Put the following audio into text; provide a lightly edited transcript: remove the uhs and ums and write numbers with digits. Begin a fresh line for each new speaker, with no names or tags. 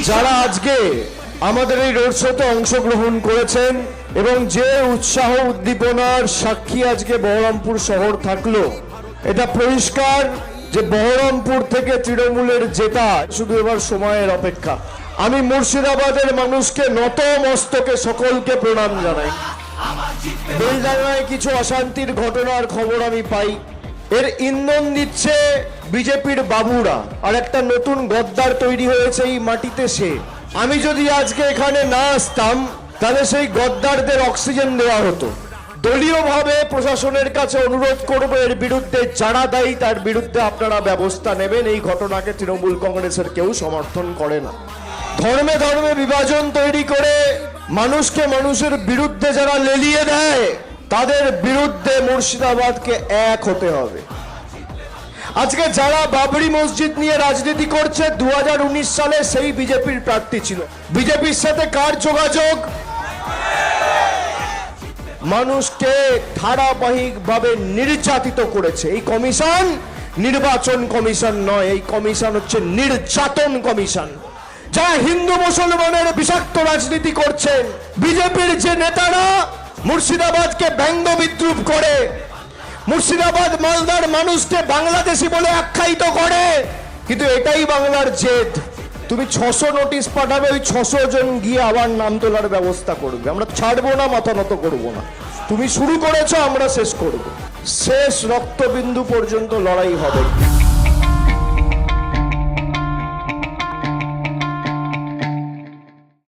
যারা আজকে আমাদের এই রোড শোতে অংশগ্রহণ করেছেন এবং যে উৎসাহ উদ্দীপনার সাক্ষী আজকে বহরমপুর শহর থাকলো, এটা পরিষ্কার যে বহরমপুর থেকে তৃণমূলের জেতা শুধু এবার সময়ের অপেক্ষা। আমি মুর্শিদাবাদের মানুষকে নত মস্তকে সকলকে প্রণাম জানাই। বেলডাঙ্গায় কিছু অশান্তির ঘটনার খবর আমি পাই, এর ইন্ধন দিচ্ছে বিজেপির বাবুরা, আর একটা নতুন গদ্দার তৈরি হয়েছে এই মাটিতে সে। আমি যদি আজকে এখানে না আসতাম তাহলে সেই গদ্দারদের অক্সিজেন দেওয়া হতো। দলীয়ভাবে প্রশাসনের কাছে অনুরোধ করব, এর বিরুদ্ধে যারা দায়ী তার বিরুদ্ধে আপনারা ব্যবস্থা নেবেন। এই ঘটনাকে তৃণমূল কংগ্রেসের কেউ সমর্থন করে না। ধর্মে ধর্মে বিভাজন তৈরি করে মানুষকে মানুষের বিরুদ্ধে যারা লেলিয়ে দেয় তাদের বিরুদ্ধে মুর্শিদাবাদকে এক হতে হবে। আজকে যারা বাবরি মসজিদ নিয়ে রাজনীতি করছে 2019 সালে সেই বিজেপির প্রার্থী ছিল। বিজেপির সাথে কার যোগাযোগ? মানুষকে ধারাবাহিকভাবে নির্যাতিত করেছে এই কমিশন। নির্বাচন কমিশন নয়, এই কমিশন হচ্ছে নির্যাতন কমিশন। যারা হিন্দু মুসলমানের বিষাক্ত রাজনীতি করছেন, বিজেপির যে নেতারা মুর্শিদাবাদকে ব্যঙ্গ বিদ্রুপ করে, মুর্শিদাবাদ মালদার মানুষকে বাংলাদেশি বলে আখ্যায়িত করে, কিন্তু এটাই বাংলার জেদ। তুমি 600 নোটিশ পাঠাবে, ওই 600 জন গিয়ে আবার নাম তোলার ব্যবস্থা করবে। আমরা ছাড়বো না, মাথা নত করবো না। তুমি শুরু করেছো, আমরা শেষ করব। শেষ রক্তবিন্দু পর্যন্ত লড়াই হবে।